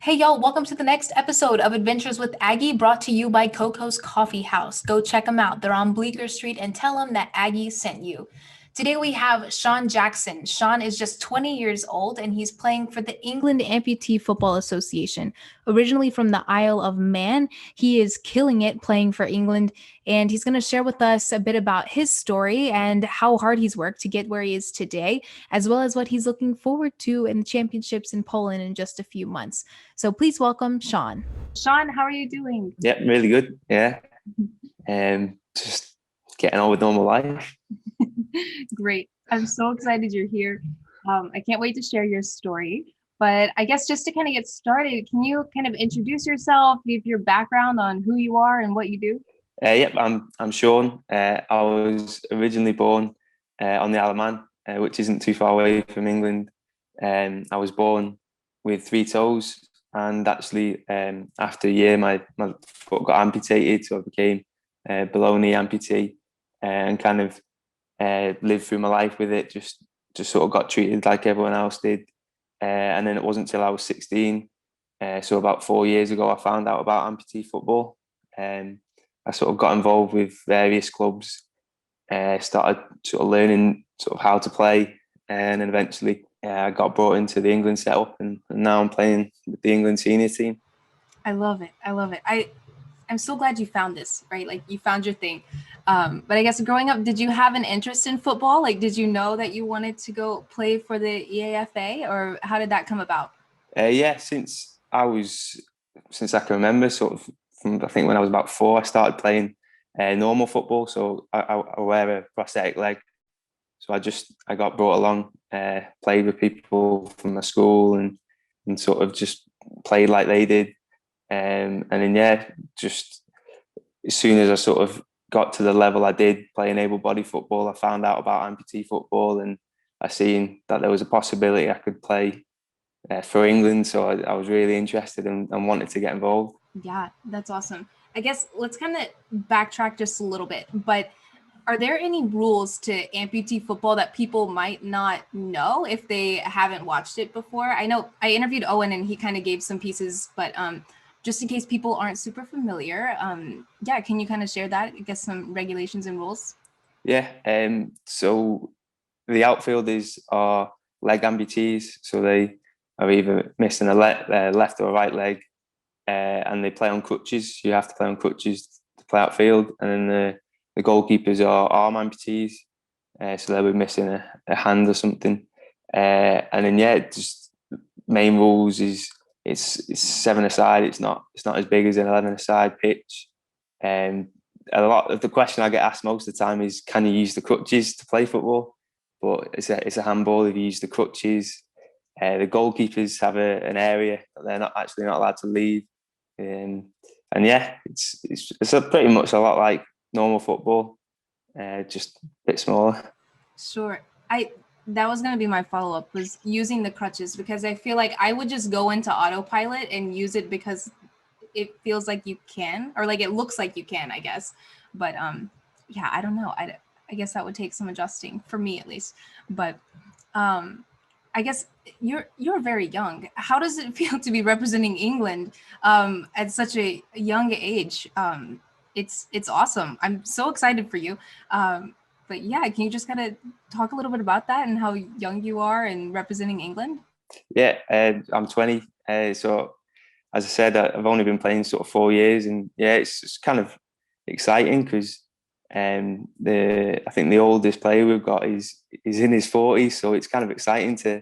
Hey y'all, welcome to the next episode of Adventures with Aggie, brought to you by Coco's Coffee House. Go check them out. They're on Bleecker Street and tell them that Aggie sent you. Today we have Sean Jackson. Sean is just 20 years old and he's playing for the England Amputee Football Association. Originally from the Isle of Man, he is killing it playing for England, and he's going to share with us a bit about his story and how hard he's worked to get where he is today, as well as what he's looking forward to in the championships in Poland in just a few months. So please welcome Sean. Sean, how are you doing? Yeah, really good. Yeah. Just getting on with normal life. Great. I'm so excited you're here. I can't wait to share your story. But I guess just to kind of get started, can you kind of introduce yourself, give your background on who you are and what you do? Yep, I'm Sean. I was originally born on the Isle of Man, which isn't too far away from England. I was born with 3 toes, and actually after a year my foot got amputated, so I became below knee amputee, and kind of lived through my life with it. Just sort of got treated like everyone else did, and then it wasn't until I was 16, so about 4 years ago, I found out about amputee football. I sort of got involved with various clubs, started sort of learning sort of how to play, and then eventually I got brought into the England setup, and now I'm playing with the England senior team. I love it. I'm so glad you found this, right? Like you found your thing. But I guess growing up, did you have an interest in football? Like, did you know that you wanted to go play for the EAFA, or how did that come about? Yeah, since I can remember, sort of from I think when I was about 4, I started playing normal football. So I wear a prosthetic leg. So I got brought along, played with people from my school, and sort of just played like they did. And then just as soon as I sort of got to the level I did playing able-bodied football, I found out about amputee football, and I seen that there was a possibility I could play for England. So I was really interested and wanted to get involved. Yeah, that's awesome. I guess let's kind of backtrack just a little bit. But are there any rules to amputee football that people might not know if they haven't watched it before? I know I interviewed Owen and he kind of gave some pieces, but just in case people aren't super familiar, yeah, can you kind of share that? I guess some regulations and rules. Yeah. So the outfielders are leg amputees, so they are either missing a left or a right leg, and they play on crutches. You have to play on crutches to play outfield, and then the goalkeepers are arm amputees, so they'll be missing a hand or something. And then just main rules is it's 7 aside. It's not as big as an 11 aside pitch. A lot of the question I get asked most of the time is, can you use the crutches to play football? But it's a handball if you use the crutches. The goalkeepers have an area that they're not allowed to leave. And it's pretty much a lot like normal football, just a bit smaller. Sure. That was going to be my follow-up, was using the crutches, because I feel like I would just go into autopilot and use it because it feels like you can, or like it looks like you can, I guess. But yeah, I don't know. I guess that would take some adjusting for me at least. But I guess you're very young. How does it feel to be representing England at such a young age? It's awesome. I'm so excited for you. But yeah, can you just kind of talk a little bit about that and how young you are and representing England? Yeah, I'm 20. So as I said, I've only been playing sort of 4 years, and yeah, it's kind of exciting because I think the oldest player we've got is in his 40s, so it's kind of exciting to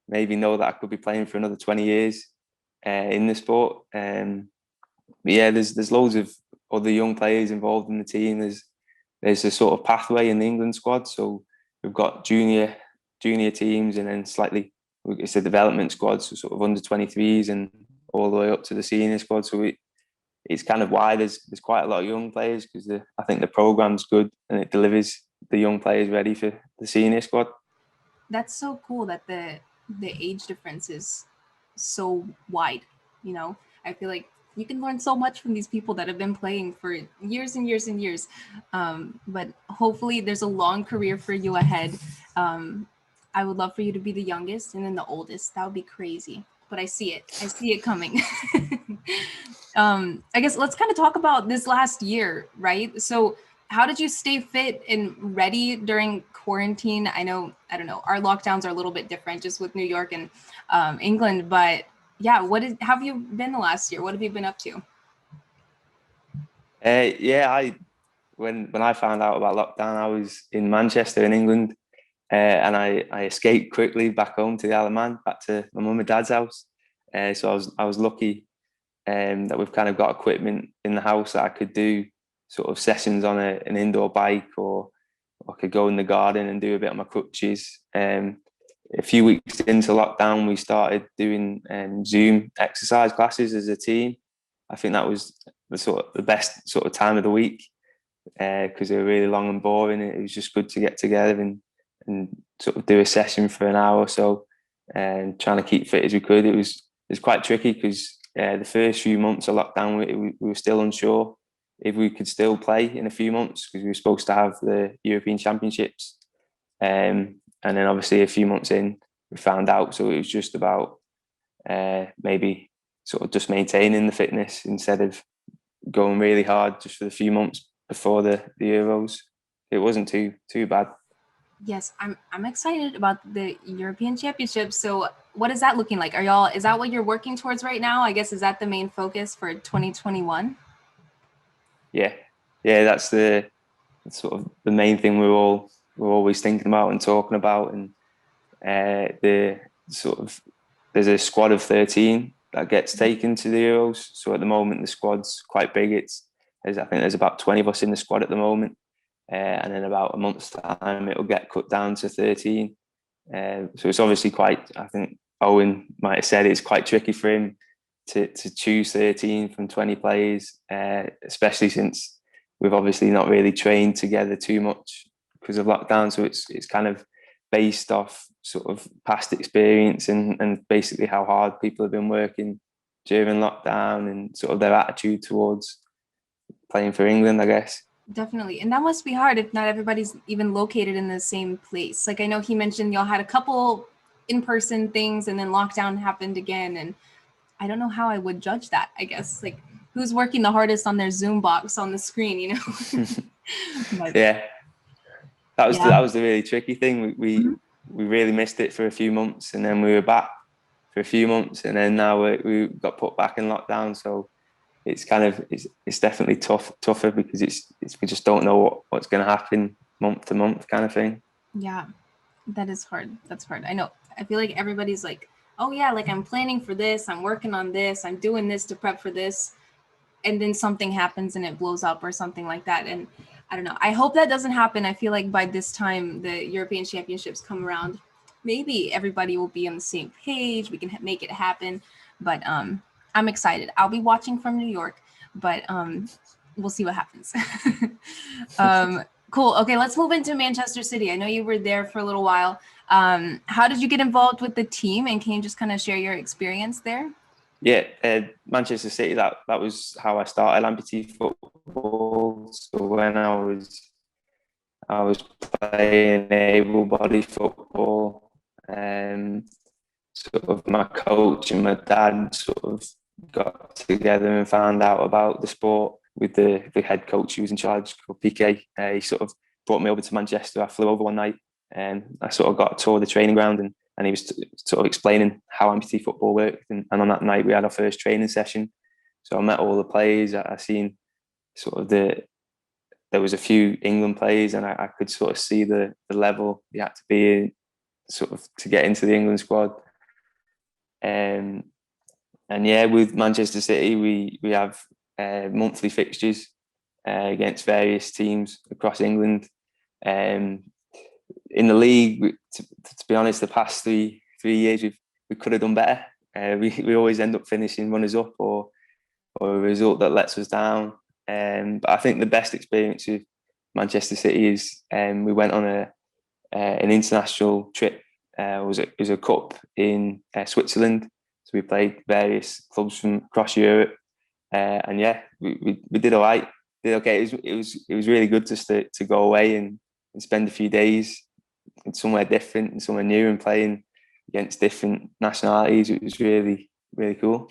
maybe know that I could be playing for another 20 years in the sport. But yeah, there's loads of other young players involved in the team. There's a sort of pathway in the England squad, so we've got junior teams, and then it's a development squad, so sort of under 23s and all the way up to the senior squad. So it's kind of why there's quite a lot of young players, because I think the program's good and it delivers the young players ready for the senior squad. That's so cool that the age difference is so wide. You know, I feel like you can learn so much from these people that have been playing for years and years and years. But hopefully there's a long career for you ahead. I would love for you to be the youngest and then the oldest. That would be crazy. but I see it. I see it coming. I guess let's kind of talk about this last year, right? So how did you stay fit and ready during quarantine? I don't know, our lockdowns are a little bit different just with New York and England, but yeah, how have you been the last year? What have you been up to? When I found out about lockdown, I was in Manchester in England, and I escaped quickly back home to the Isle of Man, back to my mum and dad's house. So I was lucky that we've kind of got equipment in the house that I could do sort of sessions on an indoor bike, or I could go in the garden and do a bit on my crutches. A few weeks into lockdown, we started doing Zoom exercise classes as a team. I think that was the best sort of time of the week, because they were really long and boring. It was just good to get together and sort of do a session for an hour or so, and trying to keep fit as we could. It was quite tricky because the first few months of lockdown, we were still unsure if we could still play in a few months, because we were supposed to have the European Championships. And then obviously a few months in, we found out. So it was just about maybe sort of just maintaining the fitness instead of going really hard just for the few months before the Euros. It wasn't too bad. Yes, I'm excited about the European Championship. So what is that looking like? Is that what you're working towards right now? I guess, is that the main focus for 2021? Yeah, that's the sort of the main thing we're always thinking about and talking about. And there's a squad of 13 that gets taken to the Euros. So at the moment the squad's quite big. I think there's about 20 of us in the squad at the moment, and in about a month's time it'll get cut down to 13. So it's obviously quite, I think Owen might have said, it's quite tricky for him to choose 13 from 20 players, especially since we've obviously not really trained together too much because of lockdown. So it's kind of based off sort of past experience and basically how hard people have been working during lockdown and sort of their attitude towards playing for England, I guess. Definitely. And that must be hard if not everybody's even located in the same place. Like, I know he mentioned y'all had a couple in-person things and then lockdown happened again. And I don't know how I would judge that, I guess. Like, who's working the hardest on their Zoom box on the screen, you know? But, yeah. That was the really tricky thing. We really missed it for a few months, and then we were back for a few months, and then now we got put back in lockdown. So it's kind of it's definitely tougher because it's we just don't know what's going to happen month to month kind of thing. Yeah, that is hard. That's hard. I know. I feel like everybody's like, oh yeah, like I'm planning for this, I'm working on this, I'm doing this to prep for this, and then something happens and it blows up or something like that. And I don't know. I hope that doesn't happen. I feel like by this time the European Championships come around, maybe everybody will be on the same page. We can make it happen. But I'm excited. I'll be watching from New York, but we'll see what happens. Cool. Okay, let's move into Manchester City. I know you were there for a little while. How did you get involved with the team, and can you just kind of share your experience there? Yeah, Manchester City, that was how I started amputee football. So when I was playing able-bodied football, sort of my coach and my dad sort of got together and found out about the sport with the head coach who was in charge, called PK. He sort of brought me over to Manchester. I flew over one night and I sort of got a tour of the training ground, and he was sort of explaining how amputee football worked. And on that night, we had our first training session. So I met all the players. I seen sort of there was a few England players, and I could sort of see the level you had to be in sort of to get into the England squad. And yeah, with Manchester City, we have monthly fixtures against various teams across England. In the league, to be honest, the past three years we could have done better. We always end up finishing runners up or a result that lets us down. But I think the best experience with Manchester City is we went on an international trip. It was a cup in Switzerland. So we played various clubs from across Europe, and yeah, we did all right. Did okay. It was really good just to go away and spend a few days in somewhere different and somewhere new and playing against different nationalities. It was really, really cool.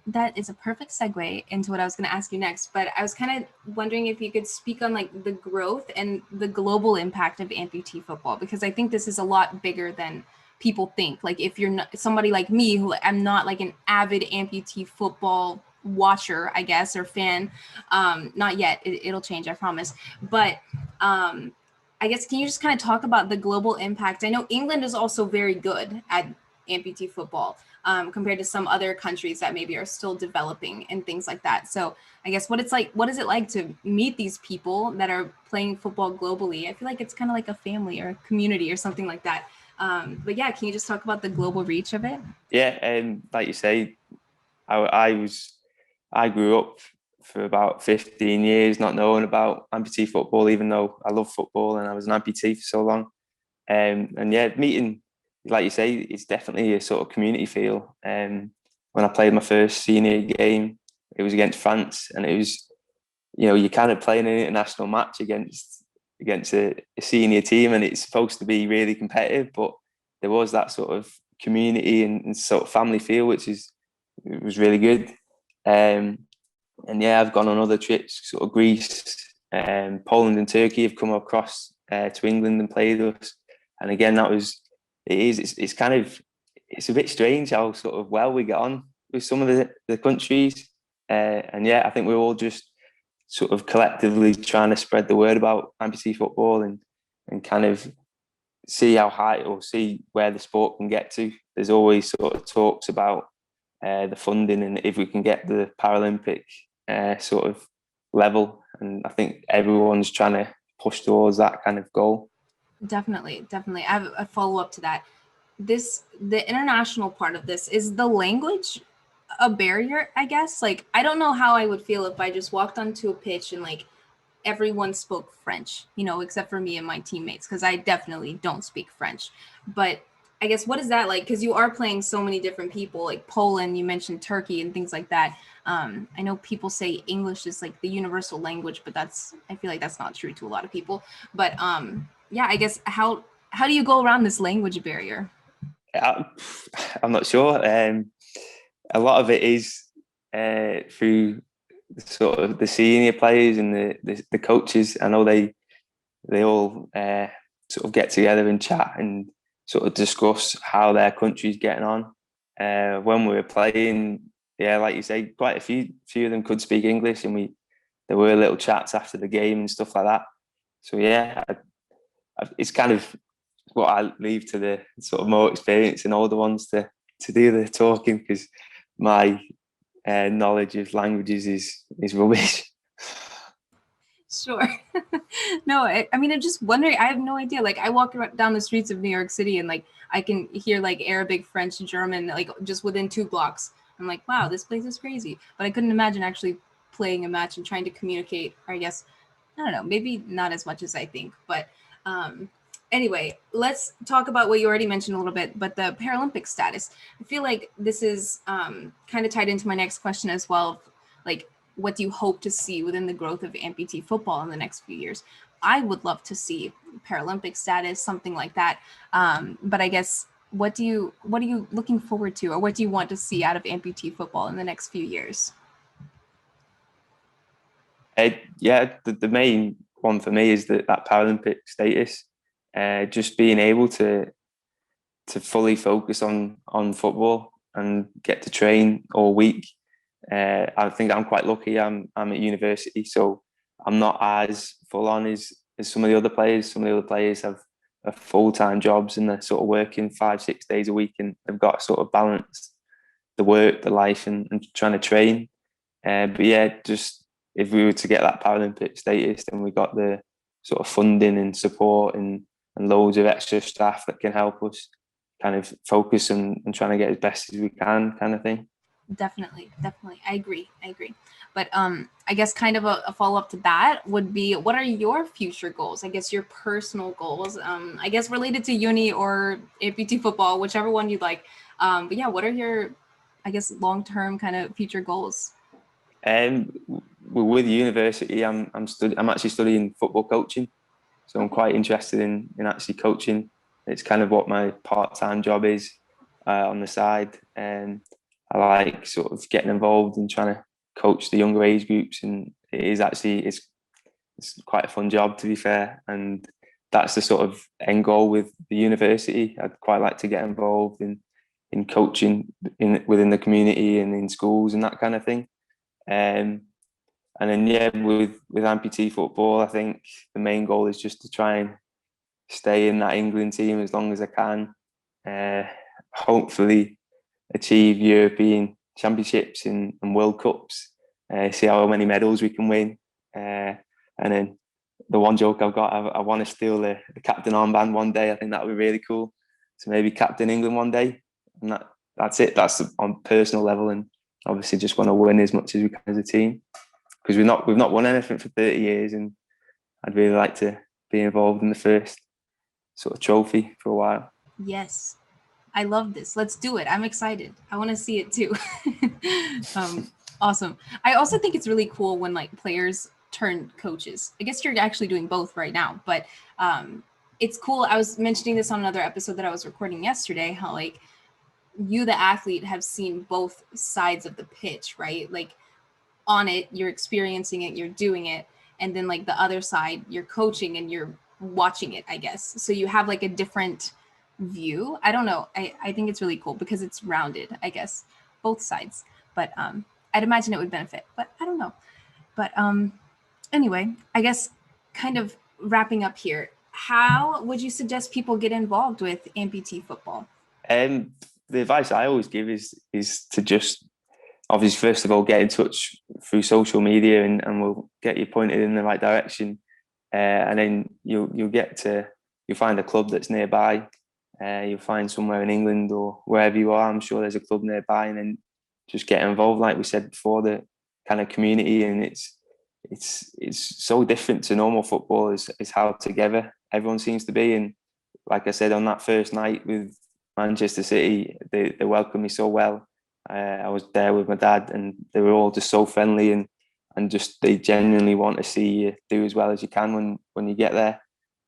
That is a perfect segue into what I was going to ask you next. But I was kind of wondering if you could speak on like the growth and the global impact of amputee football, because I think this is a lot bigger than people think. Like if you're not somebody like me, who I'm not like an avid amputee football watcher, I guess, or fan. Not yet. It'll change, I promise. But I guess, can you just kind of talk about the global impact? I know England is also very good at amputee football, compared to some other countries that maybe are still developing and things like that. So I guess what is it like to meet these people that are playing football globally? I feel like it's kind of like a family or a community or something like that. But yeah, can you just talk about the global reach of it? Yeah, like you say, I grew up for about 15 years not knowing about amputee football, even though I love football and I was an amputee for so long. And yeah, meeting, like you say, it's definitely a sort of community feel. When I played my first senior game, it was against France, and it was, you're kind of playing an international match against a senior team, and it's supposed to be really competitive, but there was that sort of community and sort of family feel, it was really good. And yeah, I've gone on other trips, sort of Greece, Poland and Turkey have come across to England and played us. And again, it's kind of, it's a bit strange how sort of well we get on with some of the countries. And yeah, I think we're all just sort of collectively trying to spread the word about amputee football and kind of see how high or see where the sport can get to. There's always sort of talks about the funding and if we can get the Paralympic sort of level, and I think everyone's trying to push towards that kind of goal. Definitely. I have a follow up to that. The international part of this, is the language a barrier, I guess? Like, I don't know how I would feel if I just walked onto a pitch and like everyone spoke French, except for me and my teammates, because I definitely don't speak French. But I guess, what is that like? Because you are playing so many different people, like Poland, you mentioned Turkey and things like that. I know people say English is like the universal language, but I feel like that's not true to a lot of people. But yeah, I guess how do you go around this language barrier? I'm not sure. A lot of it is through sort of the senior players and the coaches. I know they all sort of get together and chat and sort of discuss how their country's getting on. When we were playing, yeah, like you say, quite a few of them could speak English, and there were little chats after the game and stuff like that. So yeah, it's kind of what I leave to the sort of more experienced and older ones to do the talking, because my knowledge of languages is rubbish. Sure. No, I mean, I'm just wondering. I have no idea. Like, I walk down the streets of New York City and like I can hear like Arabic, French, German, like just within 2 blocks. I'm like, wow, this place is crazy. But I couldn't imagine actually playing a match and trying to communicate. Or I guess, I don't know, maybe not as much as I think. But anyway, let's talk about what you already mentioned a little bit, but the Paralympic status. I feel like this is kind of tied into my next question as well. Like, what do you hope to see within the growth of amputee football in the next few years? I would love to see Paralympic status, something like that. But I guess, what are you looking forward to, or what do you want to see out of amputee football in the next few years? Yeah, the main one for me is that Paralympic status. Just being able to fully focus on football and get to train all week. I think I'm quite lucky. I'm at university, so I'm not as full on as some of the other players. Some of the other players have full-time jobs and they're sort of working 5-6 days a week, and they've got to sort of balance the work, the life, and trying to train. But yeah, just if we were to get that Paralympic status, then we got the sort of funding and support and loads of extra staff that can help us kind of focus and trying to get as best as we can, kind of thing. Definitely. I agree. But I guess kind of a follow-up to that would be, what are your future goals? I guess your personal goals, I guess related to uni or amputee football, whichever one you'd like. But yeah, what are your, I guess, long-term kind of future goals? With university, I'm actually studying football coaching, so I'm quite interested in actually coaching it's kind of what my part-time job is on the side. I like sort of getting involved and trying to coach the younger age groups, and it's quite a fun job, to be fair. And that's the sort of end goal with the university. I'd quite like to get involved in coaching within the community and in schools and that kind of thing. And then with amputee football, I think the main goal is just to try and stay in that England team as long as I can. Hopefully achieve European Championships and World Cups. See how many medals we can win. And then the one joke I've got, I want to steal the captain armband one day. I think that would be really cool. So maybe captain England one day. And that's it. That's on personal level, and obviously just want to win as much as we can as a team, because we've not won anything for 30 years, and I'd really like to be involved in the first sort of trophy for a while. Yes, I love this. Let's do it. I'm excited. I want to see it too. Awesome. I also think it's really cool when like players turn coaches. I guess you're actually doing both right now, but it's cool. I was mentioning this on another episode that I was recording yesterday, how like you, the athlete, have seen both sides of the pitch, right? Like on it, you're experiencing it, you're doing it. And then like the other side, you're coaching and you're watching it, I guess. So you have like a different view. I don't know. I think it's really cool because it's rounded, I guess, both sides. But I'd imagine it would benefit, but I don't know. But anyway, I guess kind of wrapping up here, how would you suggest people get involved with amputee football? The advice I always give is to just, obviously, first of all, get in touch through social media, and we'll get you pointed in the right direction. And then you'll find a club that's nearby. You'll find somewhere in England or wherever you are. I'm sure there's a club nearby, and then just get involved. Like we said before, the kind of community, and it's so different to normal football. Is how together everyone seems to be. And like I said, on that first night with Manchester City, they welcomed me so well. I was there with my dad, and they were all just so friendly, and just they genuinely want to see you do as well as you can when you get there.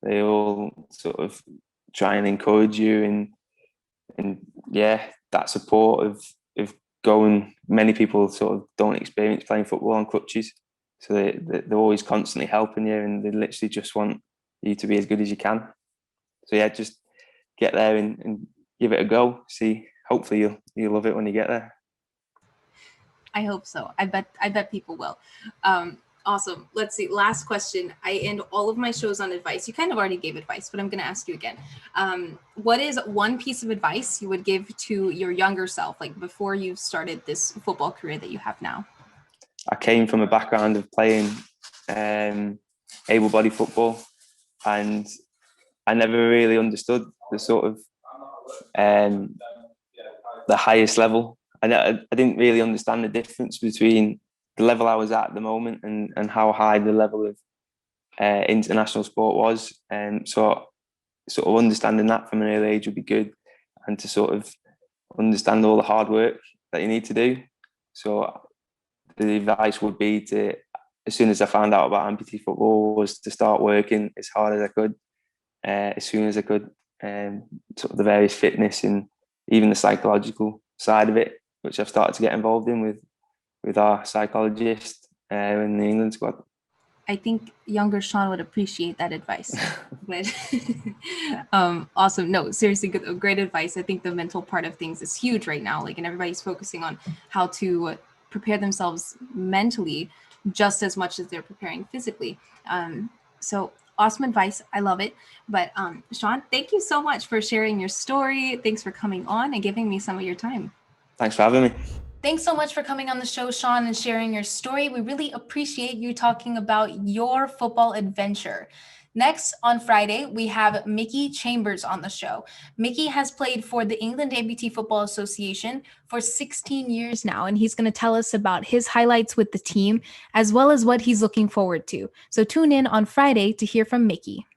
They all sort of try and encourage you, and that support of going. Many people sort of don't experience playing football on crutches, so they're always constantly helping you, and they literally just want you to be as good as you can. So just get there and give it a go. See, hopefully you'll love it when you get there. I hope so. I bet people will. Awesome. Let's see. Last question. I end all of my shows on advice. You kind of already gave advice, but I'm going to ask you again. What is one piece of advice you would give to your younger self, like before you started this football career that you have now? I came from a background of playing able-bodied football, and I never really understood the sort of the highest level. I didn't really understand the difference between the level I was at the moment and how high the level of international sport was. And so sort of understanding that from an early age would be good, and to sort of understand all the hard work that you need to do. So the advice would be to, as soon as I found out about amputee football, was to start working as hard as I could, as soon as I could, sort of the various fitness and even the psychological side of it, which I've started to get involved in with our psychologist in the England squad. I think younger Sean would appreciate that advice. But awesome. No, seriously, great advice. I think the mental part of things is huge right now. Like, and everybody's focusing on how to prepare themselves mentally just as much as they're preparing physically. So awesome advice. I love it. But Sean, thank you so much for sharing your story. Thanks for coming on and giving me some of your time. Thanks for having me. Thanks so much for coming on the show, Sean, and sharing your story. We really appreciate you talking about your football adventure. Next, on Friday, we have Mickey Chambers on the show. Mickey has played for the England Amputee Football Association for 16 years now, and he's going to tell us about his highlights with the team, as well as what he's looking forward to. So tune in on Friday to hear from Mickey.